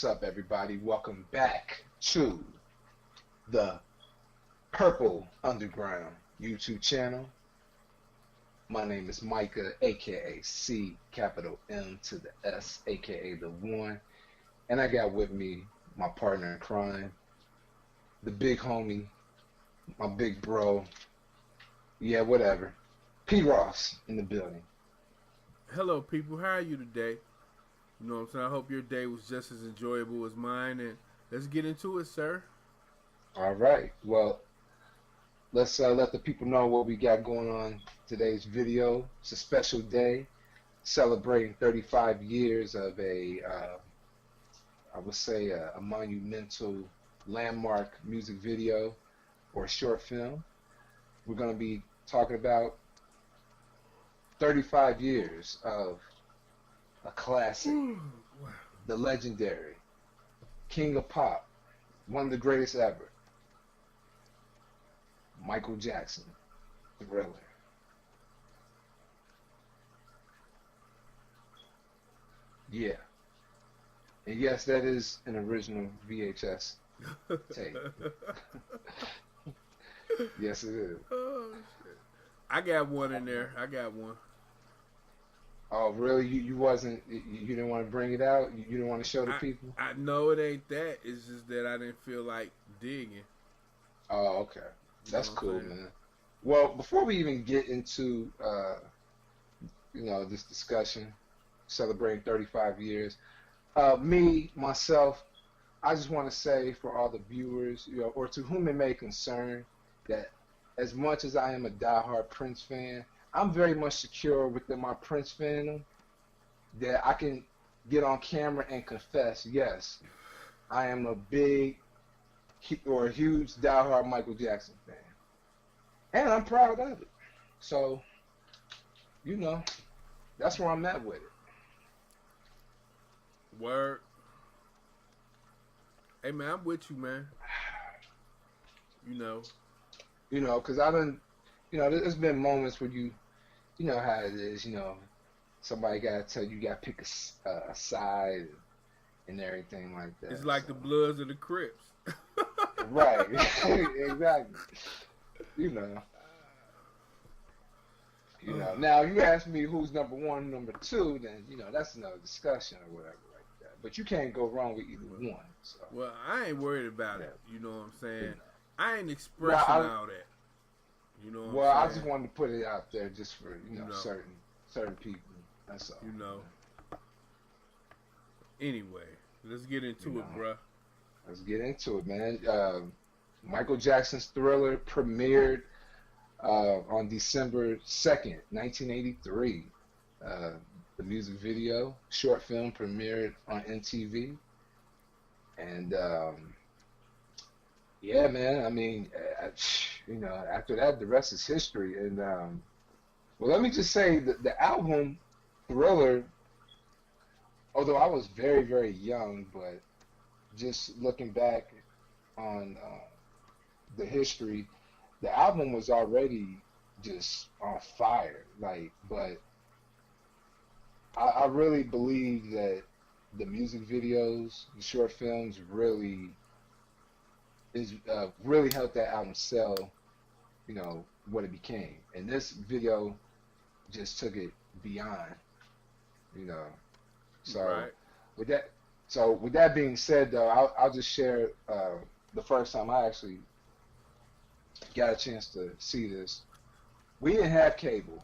What's up, everybody? Welcome back to the Purple Underground YouTube channel. My name is Micah, aka C capital M to the S, aka the One, and I got with me my partner in crime, the big homie, my big bro. Yeah, whatever. P. Ross in the building. Hello, people. How are you today? You know what I'm saying? I hope your day was just as enjoyable as mine, and let's get into it, sir. All right. Well, let's let the people know what we got going on today's video. It's a special day celebrating 35 years of I would say a monumental landmark music video or short film. We're going to be talking about 35 years of a classic, the legendary King of Pop, one of the greatest ever, Michael Jackson, Thriller. Yeah. And yes, that is an original VHS tape. Yes, it is. Oh, shit. I got one in there. I got one. Oh, really? You wasn't, you didn't want to bring it out? You didn't want to show the people? I know it ain't that. It's just that I didn't feel like digging. Oh, okay. That's cool, man. Well, before we even get into, this discussion, celebrating 35 years, myself, I just want to say for all the viewers, or to whom it may concern, that as much as I am a diehard Prince fan, I'm very much secure within my Prince fandom that I can get on camera and confess, yes, I am a big or a huge diehard Michael Jackson fan. And I'm proud of it. So, that's where I'm at with it. Word. Hey, man, I'm with you, man. Because I done, there's been moments where you know how it is, somebody got to tell you, got to pick a side and everything like that. It's like the Bloods and the Crips. Right. Exactly. Now you ask me who's number one, number two, then, that's another discussion or whatever like that. But you can't go wrong with either one. So. Well, I ain't worried about it. You know what I'm saying? I ain't expressing all that. You know what I'm saying? I just wanted to put it out there just for, certain people. That's all. Anyway, let's get into it, bruh. Let's get into it, man. Michael Jackson's Thriller premiered on December 2nd, 1983. The music video, short film, premiered on MTV. And, yeah, man, I mean, after that, the rest is history. And, well, let me just say that the album, Thriller, although I was very, very young, but just looking back on the history, the album was already just on fire. But I really believe that the music videos, the short films, really helped that album sell, what it became. And this video just took it beyond, So right. with that being said, though, I'll just share the first time I actually got a chance to see this. We didn't have cable,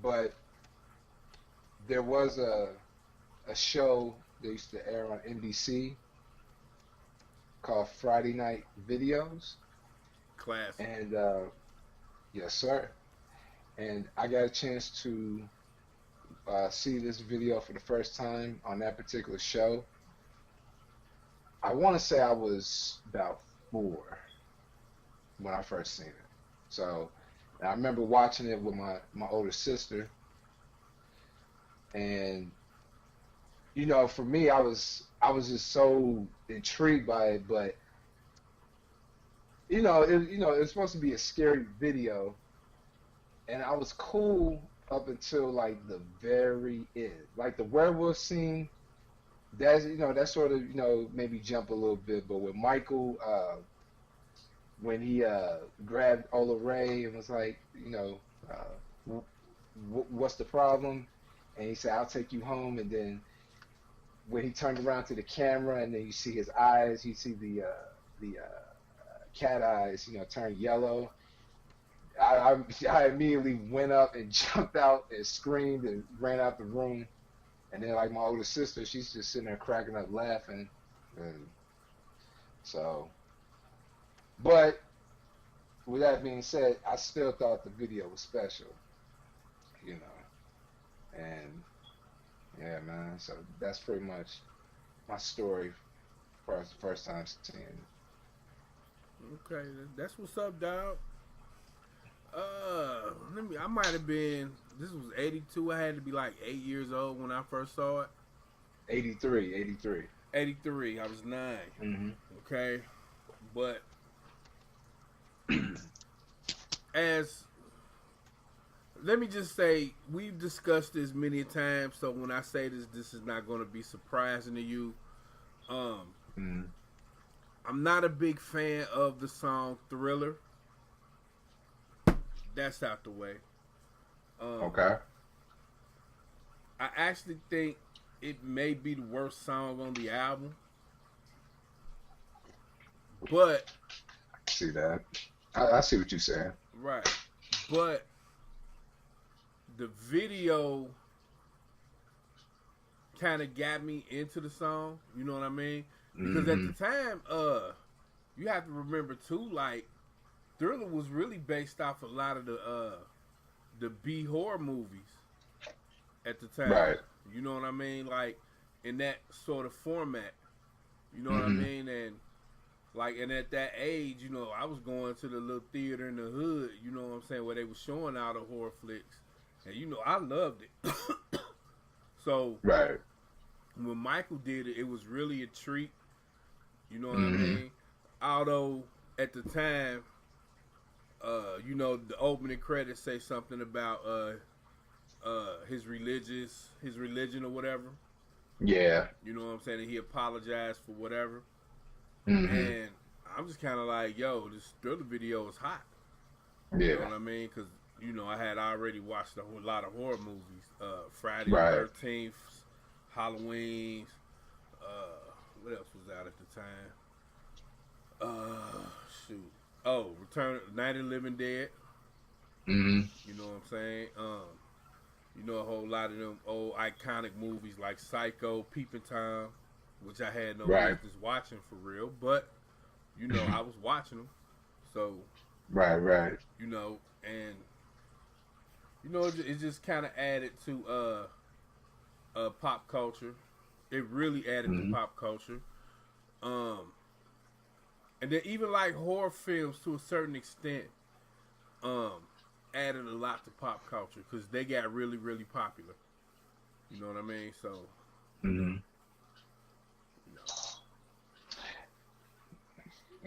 but there was a show that used to air on NBC called Friday Night Videos. Classic. And yes, sir. And I got a chance to see this video for the first time on that particular show. I want to say I was about 4 when I first seen it. So I remember watching it with my older sister. And for me, I was just so intrigued by it, but it was supposed to be a scary video, and I was cool up until like the very end. Like the werewolf scene, that's that sort of maybe jump a little bit, but with Michael, when he grabbed Ola Ray and was like, what's the problem? And he said, I'll take you home. And then when he turned around to the camera, and then you see his eyes, you see the cat eyes, turn yellow. I immediately went up and jumped out and screamed and ran out the room. And then, like my older sister, she's just sitting there cracking up laughing. And so, but with that being said, I still thought the video was special, and yeah, man. So that's pretty much my story for the first time seeing it. Okay, that's what's up, dog. I might have been. This was '82. I had to be like 8 years old when I first saw it. 83. 83. I was 9. Mm-hmm. Okay, but as let me just say, we've discussed this many times. So when I say this is not going to be surprising to you. Mm-hmm. I'm not a big fan of the song Thriller. That's out the way. Okay. I actually think it may be the worst song on the album. But I see that. I see what you're saying. Right. But the video kind of got me into the song. You know what I mean? Because at the time, you have to remember too, like, Thriller was really based off a lot of the B horror movies at the time. Right. You know what I mean? Like, in that sort of format. You know what I mean? And at that age, I was going to the little theater in the hood, you know what I'm saying, where they were showing all the horror flicks. And, I loved it. So, right. When Michael did it, it was really a treat. You know what I mean? Although, at the time, the opening credits say something about his religion or whatever. Yeah. You know what I'm saying? And he apologized for whatever. Mm-hmm. And I'm just kind of like, yo, this Thriller video is hot. Yeah. You know what I mean? Because, I had already watched a whole lot of horror movies. Friday the 13th, Halloween. What else was out at the time? Shoot. Oh, Night of the Living Dead. Mm-hmm. You know what I'm saying? A whole lot of them old iconic movies like Psycho, Peeping Tom, which I had no business watching for real, but I was watching them. So right. And it just kind of added to pop culture. It really added to pop culture. And then even like horror films to a certain extent added a lot to pop culture because they got really, really popular. You know what I mean? So,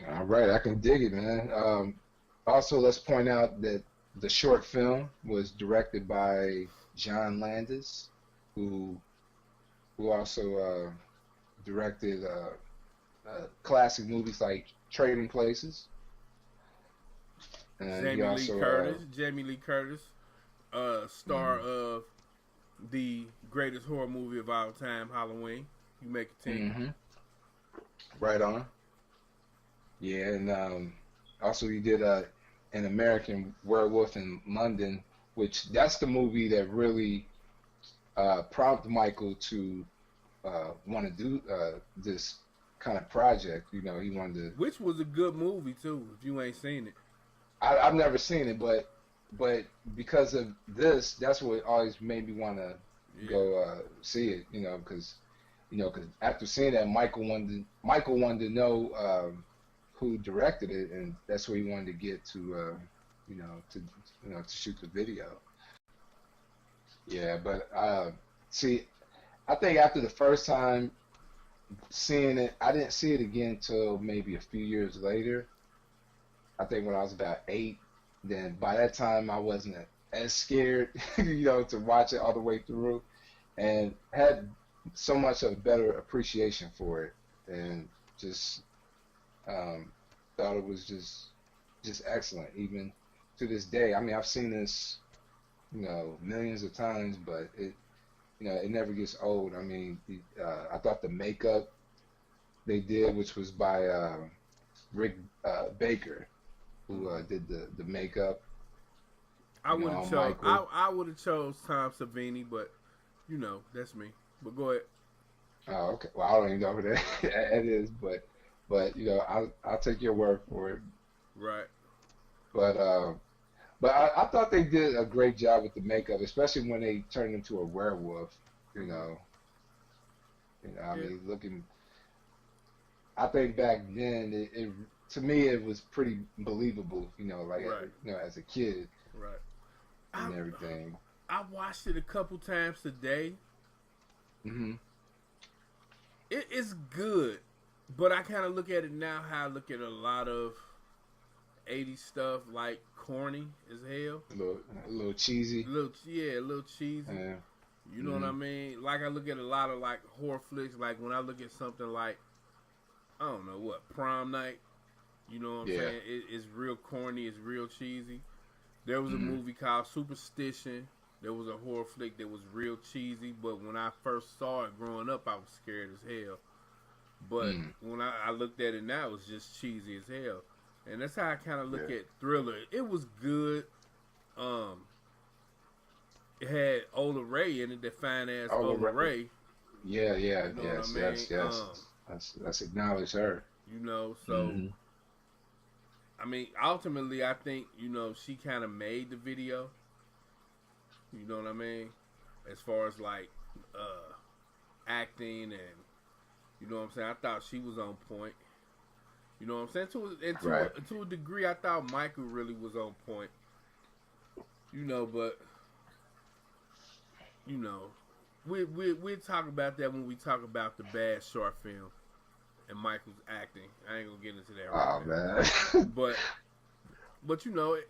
All right, I can dig it, man. Also, let's point out that the short film was directed by John Landis, who also directed classic movies like Trading Places. And Jamie Lee Curtis, star of the greatest horror movie of all time, Halloween. You make a team. Right on. Yeah, and also he did An American Werewolf in London, which that's the movie that really prompted Michael to want to do this kind of project. He wanted to. Which was a good movie too. If you ain't seen it, I've never seen it, but because of this, that's what always made me want to go see it. Because after seeing that, Michael wanted to know who directed it, and that's where he wanted to get to to shoot the video. Yeah, but see, I think after the first time seeing it, I didn't see it again till maybe a few years later. I think when I was about 8. Then by that time I wasn't as scared, to watch it all the way through, and had so much of a better appreciation for it, and just um, thought it was just excellent, even to this day. I mean, I've seen this, millions of times, but it never gets old. I mean, I thought the makeup they did, which was by Rick Baker, who did the makeup, I would have on chose. Michael. I would have chose Tom Savini, but that's me. But go ahead. Oh, okay. Well, I don't even know who that it is, but I'll take your word for it. Right. But I thought they did a great job with the makeup, especially when they turned into a werewolf. You know, I Yeah. mean, looking. I think back then, it to me it was pretty believable. Like Right. as a kid Right. I and everything. I watched it a couple times today. Hmm. It's good, but I kind of look at it now how I look at a lot of 80s stuff, like corny as hell. A little cheesy. A little cheesy. Yeah. You know what I Hmm. mean? Like I look at a lot of like horror flicks. Like when I look at something like I don't know what Prom Night. You know what I'm Yeah. saying? It's real corny. It's real cheesy. There was a Hmm. movie called Superstition. There was a horror flick that was real cheesy, but when I first saw it growing up, I was scared as hell. But Mm. when I looked at it now, it was just cheesy as hell. And that's how I kind of look Yeah. at Thriller. It was good. Um, it had Ola Ray in it, that fine ass Ola Ola Ray. Ray. Yeah. Yeah. You know what I Yes. mean? Yes. Yes. Let's acknowledge her. So Hmm. I mean, ultimately, I think she kind of made the video. You know what I mean? As far as like acting and you know what I'm saying, I thought she was on point. You know what I'm saying? Right. To a degree, I thought Michael really was on point. But we talk about that when we talk about the bad short film and Michael's acting. I ain't gonna get into that right Oh now. man. But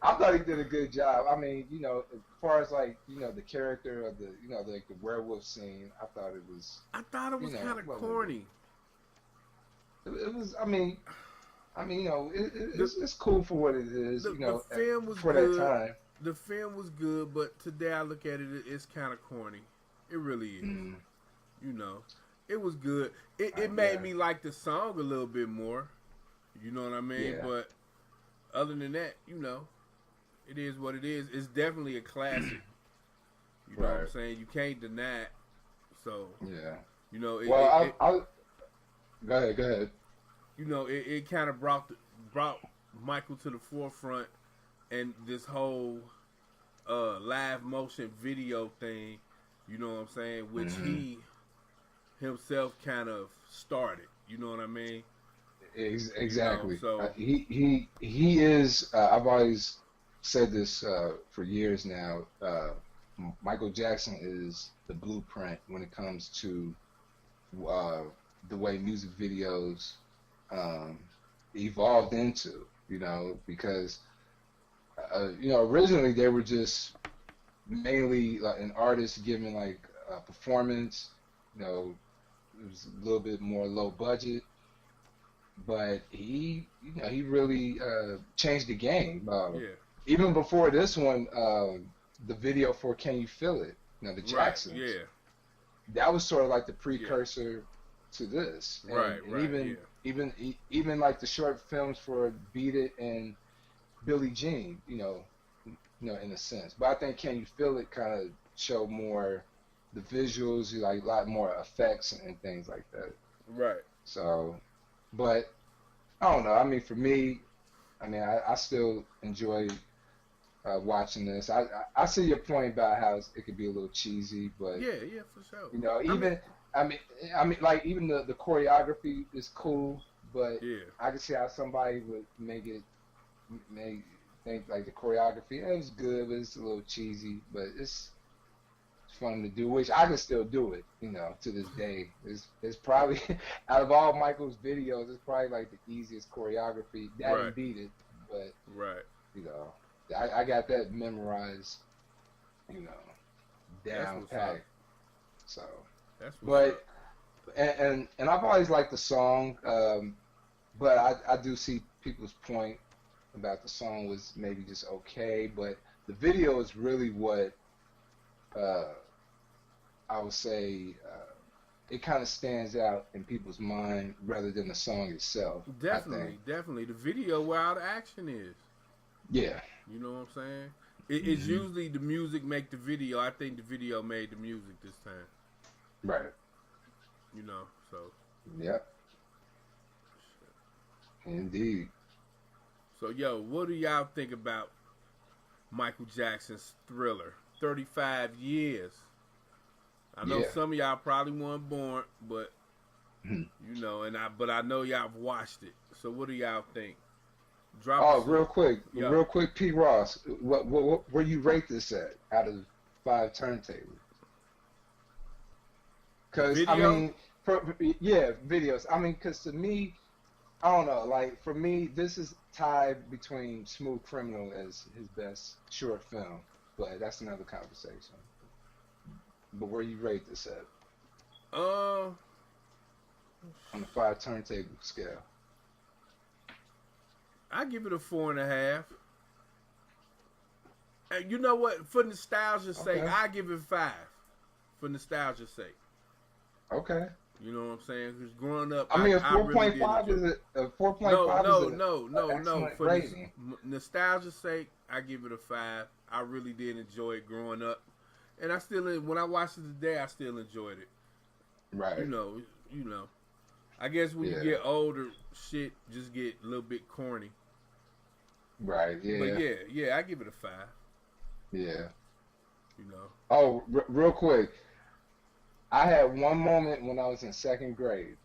I thought he did a good job. I mean, as far as like, the character of the werewolf scene, I thought it was, I thought it was kind of what was corny. it was. It's cool for what it is. The film was for good. that time. The film was good, but today I look at it, it's kind of corny. It really is. Mm. It was good. It Yeah. made me like the song a little bit more. You know what I mean? Yeah. But other than that, it is what it is. It's definitely a classic. You know what I'm Right. saying? You can't deny it. So, Yeah. it, Well, I'll go ahead. it kind of brought Michael to the forefront, and this whole live motion video thing, you know what I'm saying, which Mhm. he himself kind of started. You know what I mean? Exactly. So He is. I've always said this for years now. Michael Jackson is the blueprint when it comes to uh, the way music videos um, evolved into. Because originally they were just mainly like an artist giving like a performance. It was a little bit more low budget, but he really changed the game. yeah, Even before this one, the video for "Can You Feel It?" The right, Jacksons, yeah, that was sort of like the yeah, precursor to this, right, and right, yeah, even like the short films for "Beat It" and Billie Jean, in a sense. But I think "Can You Feel It" kind of show more the visuals, like a lot more effects and things like that. right, So, but I don't know. I mean, for me, I still enjoy watching this. I see your point about how it could be a little cheesy, but yeah, yeah, for sure. even I mean, like even the choreography is cool, but Yeah, I can see how somebody would make think like the choreography it was good, but it's a little cheesy. But it's fun to do, which I can still do it, to this day. It's probably out of all Michael's videos, it's probably like the easiest choreography. That right, and Beat It, but right. you know, I got that memorized, you know, That's down what's up. packed. So, That's what's but up. And I've always liked the song, but I do see people's point about the song was maybe just okay, but the video is really what I would say it kind of stands out in people's mind rather than the song itself. Definitely. The video where all the action is. Yeah. You know what I'm saying? It's usually the music make the video. I think the video made the music this time. Right. You know, so. Yep. Indeed. So, yo, what do y'all think about Michael Jackson's Thriller? 35 years. I know some of y'all probably weren't born, but you know, but I know y'all have watched it. So, what do y'all think? Real quick, P. Ross, what where you rate this at out of 5 turntables? Because I mean, videos. I mean, because to me, I don't know. Like for me, this is tied between Smooth Criminal as his best short film, but that's another conversation. But where you rate this at? On the 5 turntable scale. I give it a 4.5. And you know what? For nostalgia's sake, I give it 5. For nostalgia's sake. Okay. You know what I'm saying? Because growing up, I mean, a 4.5 is a 4.5. No. For nostalgia's sake, I give it a 5. I really did enjoy it growing up, and I still, when I watched it today, I still enjoyed it. Right. You know. I guess when you get older, shit just get a little bit corny. Right. Yeah. But yeah, I give it a 5. Yeah. You know. Oh, real quick. I had one moment when I was in 2nd grade.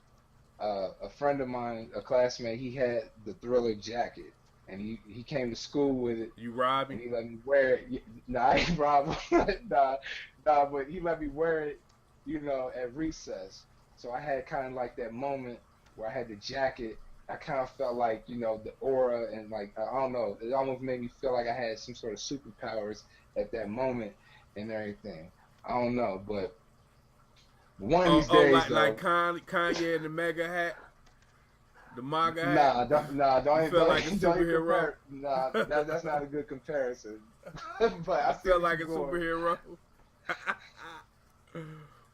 A friend of mine, a classmate, he had the Thriller jacket, and he came to school with it. You robbed him? And he let me wear it. Nah, I ain't rob him. nah, but he let me wear it, you know, at recess. So I had kind of like that moment where I had the jacket. I kind of felt like, you know, the aura and like, I don't know, it almost made me feel like I had some sort of superpowers at that moment and everything. I don't know, but one of these days, like Kanye and the mega hat, the MAGA hat. Don't feel like a superhero. Nah, that's not a good comparison. But I feel like a superhero.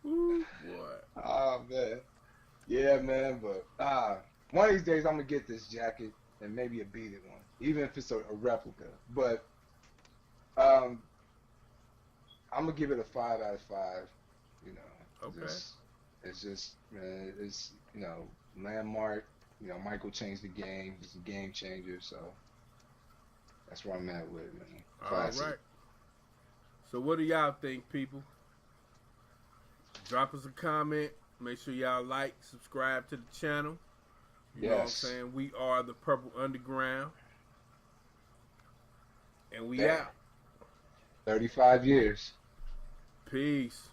Ooh, boy. Oh man, yeah, man. But one of these days, I'm gonna get this jacket and maybe a beaded one, even if it's a replica. But I'm gonna give it a 5 out of 5. You know. Okay. It's just, man, it's, you know, landmark. You know, Michael changed the game. He's a game changer. So that's where I'm at with it, man. Classic. All right. So what do y'all think, people? Drop us a comment. Make sure y'all like, subscribe to the channel. You know what I'm saying? We are the Purple Underground. And we out. 35 years. Peace.